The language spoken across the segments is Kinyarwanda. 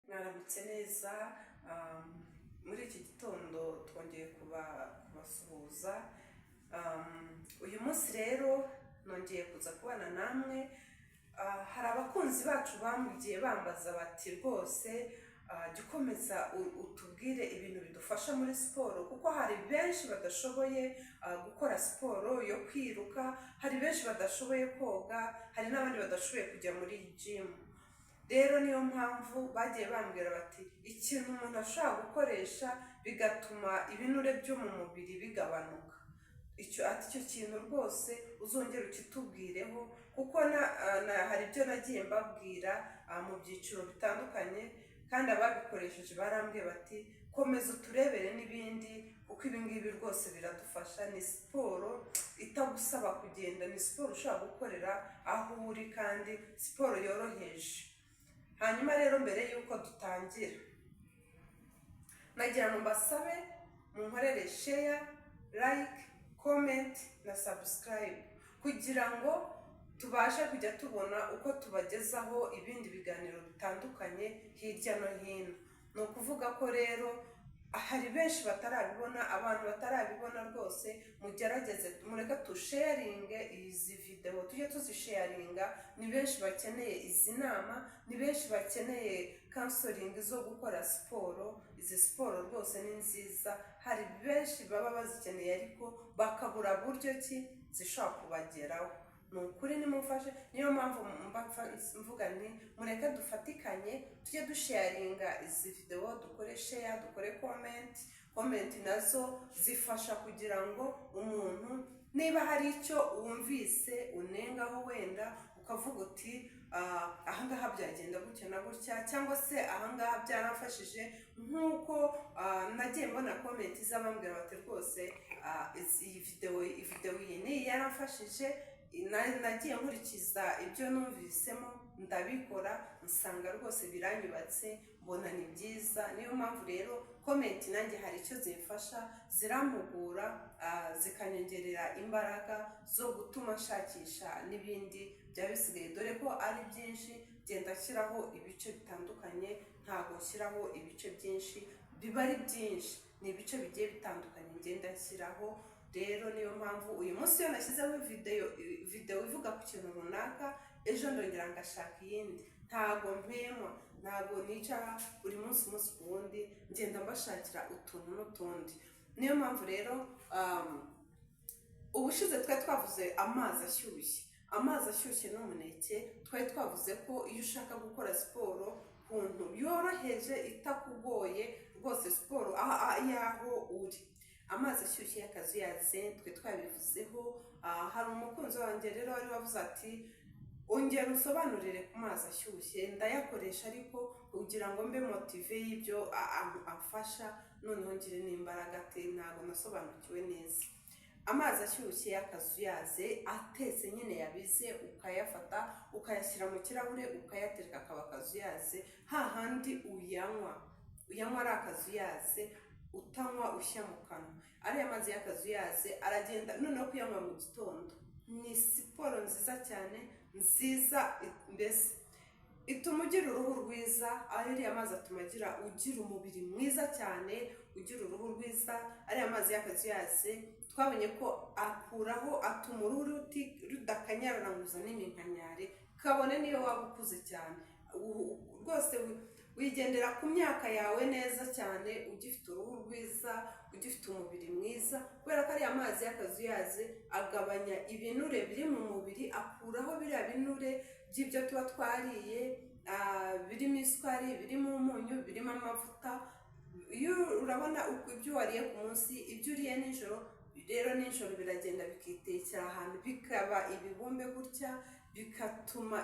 mwaramutse neza. Muri iki gitondo twongeye kubasuhuza. Uyu munsi rero nongeye kuza kubana namwe. Hari abakunzi bacu bamugiye bambaza bati rwose jya ukomeza utubwire ibintu bidufasha muri siporo, kuko hari benshi badashoboye gukora siporo yo kwiruka, hari benshi badashoboye koga, hari n'abandi badashoboye kujya muri gym. Rero niyo mpamvu bagiye bambwira bati ikintu umuntu ashobora gukoresha bigatuma ibinure byo mu mubiri bigabanuka, icyo kintu rwose uzongera ukitubwireho, kuko hari ibyo nagiye mbabwira mu byiciro bitandukanye, kandi ababikoresheje barambwiye bati komeza uturebere n'ibindi, kuko ibingibi rwose biradufasha. Ni siporo itagusaba kugenda, ni siporo ushobora gukorera aho uri, kandi siporo yoroheje. Hanyuma rero mbere y'uko dutangira, nagira ngo mbasabe munkorere share, like, comment na subscribe, kugira ngo tubashe kujya tubona uko tubagezaho ibindi biganiro bitandukanye hirya no hino. Ni ukuvuga ko rero hari benshi batarabibona, abantu batarabibona rwose mugerageze mureka tusharinge izi video, tujye tuzisharinga. Ni benshi bakeneye izi nama, ni benshi bakeneye counseling zo gukora siporo. Izi siporo rwose ni nziza, hari benshi baba bazikeneye ariko bakabura buryo ki zishobora kubageraho. Ni ukuri nimufashe, niyo mpamvu mvuga nti mureke dufatikanye tujye dusharinga izi video, dukore share, dukore comment nazo zifasha kugira ngo umuntu niba hari icyo wumvise unengaho, wenda ukavuga uti ahangaha byagenda gutya na gutya, cyangwa se ahangaha byaramfashije, nk'uko nagiye mbona comment z'abambwira bati rwose iyi video iyi ni yaramfashije, nagiye nkurikiza ibyo numvisemo ndabikora, nsanga rwose biranyubatse, mbona ni byiza. Niyo mpamvu rero comment nanjye hari icyo zimfasha, zirampugura, zikanyongerera imbaraga zo gutuma nshakisha n'ibindi byaba bisigaye, dore ko ari byinshi. Genda shyiraho ibice bitandukanye, ntabwo nshyiraho ibice byinshi, biba ari byinshi, ni ibice bigiye bitandukanye ngenda nshyiraho. Rero niyo mpamvu uyu munsi iyo nashyizeho video ivuga ku kintu runaka, ejo ndongera ngashaka iyindi. Ntabwo mpema, ntabwo nicara buri munsi ku wundi, ngenda mbashakira utuntu n'utundi. Niyo mpamvu rero ubushize twari twavuze amazi ashyushye n'umuneke. Twari twavuze ko iyo ushaka gukora siporo kuntu yoroheje itakugoye rwose, siporo yaho uri, amazi ashyushye y'akazuyaze twe twabivuzeho. Hari umukunzi wanjye rero wari wavuze ati ongera usobanurire ku mazi ashyushye. Ndayakoresha ariko kugira ngo mbe motive y'ibyo amfasha, noneho ngire n'imbaraga, ati ntabwo nasobanukiwe neza. Amazi ashyushye y'akazuyaze atetse nyine yabize, ukayafata ukayashyira mu kirahure ukayatereka akaba akazuyaze, hahandi uyanywa ari akazuyaze, utanywa ushya mu kanwa. Ariya mazi y'akazuyaze aragenda, noneho kuyanywa mu gitondo ni siporo nziza cyane, nziza mbese ituma ugira uruhu rwiza. Ariya mazi atuma ugira umubiri mwiza cyane, ugira uruhu rwiza. Ariya mazi y'akazuyaze twabonye ko atuma uruhu rudakanyarana ngo uzane iminkanyari, kabone niyo waba ukuze cyane. Rwose wigendera ku myaka yawe neza cyane, ugifite uruhu rwiza, ugifite umubiri mwiza, kubera ko ariya mazi y'akazuyaze agabanya ibinure biri mu mubiri, akuraho biriya binure by'ibyo tuba twariye, birimo isukari, birimo umunyu, birimo amavuta. Iyo urabona ibyo wariye ku munsi, ibyo uriye nijoro, rero nijoro biragenda bikitekera ahantu bikaba ibibumbe gutya, bigatuma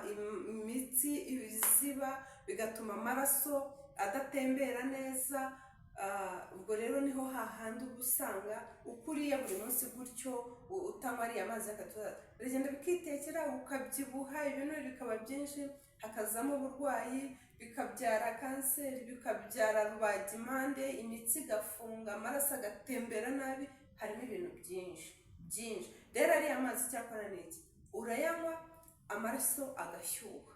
imitsi iziba, bigatuma amaraso adatembera neza. Ubwo rero niho hahandi uba usanga ukuriye buri munsi gutyo utanywa ariya mazi y'akazuyaze, biragenda bikitekera, ukabyibuha, ibinure bikaba byinshi, hakazamo uburwayi, bikabyara kanseri, bikabyara rubagimpande, imitsi igafunga, amaraso agatembera nabi, harimo ibintu byinshi. Rero ariya mazi cyakora ni iki? Urayanywa amaraso agashyuha,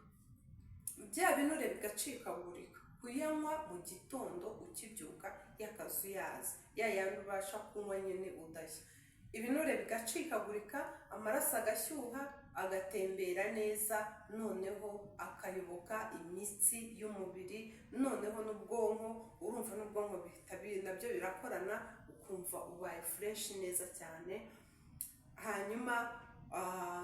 bya binure bigacikagurika, kuyanywa mu gitondo ukibyuka y'akazuyaza, ya yandi ubasha kunywa nyine udashya, ibinure bigacikagurika, amaraso agashyuha, agatembera neza, noneho akayoboka imitsi y'umubiri, noneho n'ubwonko, urumva n'ubwonko nabyo birakorana, ukumva ubaye fresh neza cyane. Hanyuma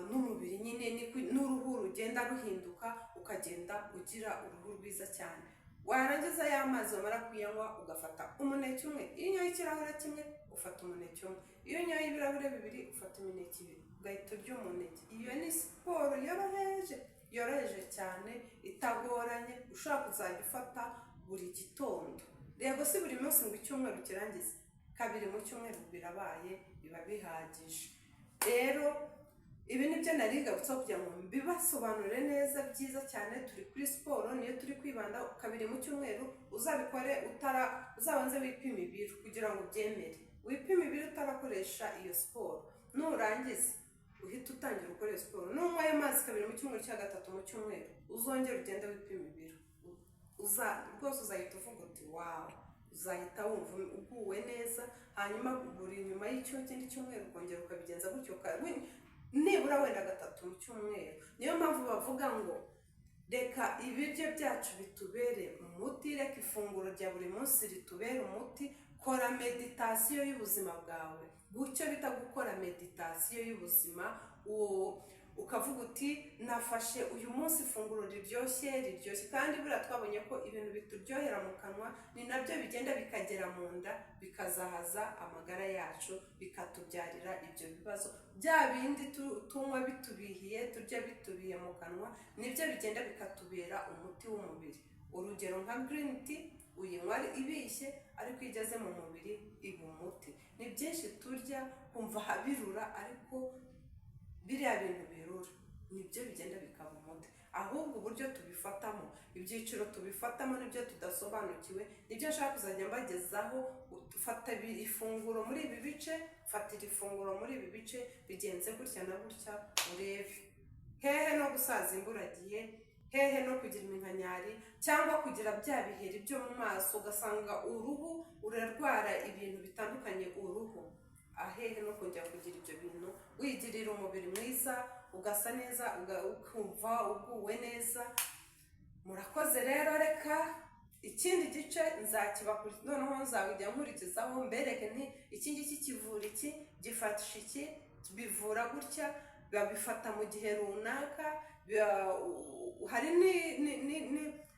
n'umubiri nyine n'uruhu rugenda ruhinduka, ukagenda ugira uruhu rwiza cyane. Warangiza ya mazi wamara kuyanywa ugafata umuneke umwe, iyo unyoye ikirahure kimwe ufata umuneke umwe, iyo unyoye ibirahure bibiri ufata imineke ibiri, ugahita urya umuneke. Iyo ni siporo yoroheje cyane itagoranye, ushobora kuzajya ufata buri gitondo. Rego si buri munsi ngo icyumweru kirangize, kabiri mu cyumweru birabaye, biba bihagije. Rero ibi nibyo narigarutseho kugira ngo mbibasobanurire neza byiza cyane. Turi kuri siporo, niyo turi kwibanda. Kabiri mu cyumweru uzabikore uzabanze wipima ibiro kugira ngo ubyemere, wipima ibiro utarakoresha iyo siporo. Nurangiza uhita utangira gukora siporo, nunywa ayo mazi kabiri mu cyumweru cya gatatu mu cyumweru, uzongera ugende wipima ibiro, rwose uzahita uvuga uti wawu, uzahita wumva uguwe neza. Hanyuma buri nyuma y'ikindi cyumweru ukongera ukabigenza gutyo, nibura wenda gatatu mu cyumweru. Niyo mpamvu bavuga ngo reka ibiryo byacu bitubere umuti, reka ifunguro rya buri munsi ritubere umuti, kora meditasiyo y'ubuzima bwawe. Gutyo bita gukora meditasiyo y'ubuzima, ukavuga uti nafashe uyu munsi ifunguro riryoshye kandi buriya twabonye ko ibintu bituryohera mu kanwa ni nabyo bigenda bikagera mu nda, bikazahaza amagara yacu, bikatubyarira ibyo bibazo. Bya bindi tunywa bitubihiye, turya bitubiye mu kanwa, nibyo bigenda bikatubera umuti w'umubiri. Urugero nka green tea uyinywa ibishye, ariko iyo igeze mu mubiri iba umuti. Ni byinshi turya kumva habirura, ariko biriya bintu birura nibyo bigenda bikaba umuti. Ahubwo uburyo tubifatamo, ibyiciro tubifatamo nibyo tudasobanukiwe, nibyo nshaka kuzajya mbagezaho. Ufata ifunguro muri ibi bice, fatira ifunguro muri ibi bice, bigenze gutya na gutya, urebe hehe no gusaza imburagihe, hehe no kugira iminkanyari cyangwa kugira bya biheri byo mu maso, ugasanga uruhu urarwara ibintu bitandukanye uruhu, ahehe no kongera kugira ibyo bintu. Wigirira umubiri mwiza, ugasa neza, ukumva uguwe neza. Murakoze rero, reka ikindi gice noneho nzajya nkurikizaho mbereke nti iki ngiki kivura iki, gifasha iki, bivura gutya, babifata mu gihe runaka. Hari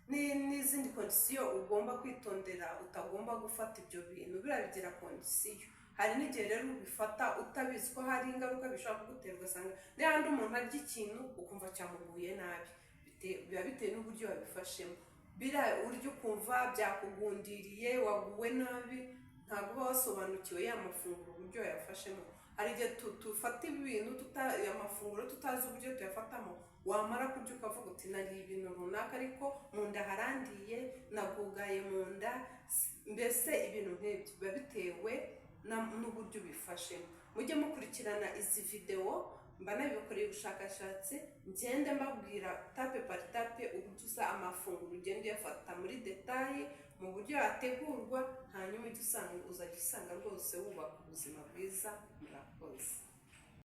n'izindi kondisiyo ugomba kwitondera, utagomba gufata ibyo bintu, birabigira kondisiyo. Hari n'igihe rero ubifata utabizi ko hari ingaruka bishobora kugutera, ugasanga n'ahandi umuntu arya ikintu ukumva cyamuguye nabi, biba bitewe n'uburyo wabifashemo. Urya ukumva byakugundiriye, waguwe nabi, ntabwo uba wasobanukiwe ya mafunguro uburyo yafashemo. Hari igihe tufata ibintu amafunguro tutazi uburyo tuyafatamo, wamara kurya ukavuga uti nariye ibintu runaka ariko mu nda harandiye, nagugaye mu nda. Mbese ibintu nk'ibyo biba bitewe n'uburyo ubifashemo. Mujye mukurikirana izi videwo, mba nabikoreye ubushakashatsi, ngende mbabwira tape par tape uburyo uza amafunguro ugenda uyafata muri detaye, mu buryo yategurwa, hanyuma uzajya usanga rwose wubaka ubuzima bwiza. Murakoze.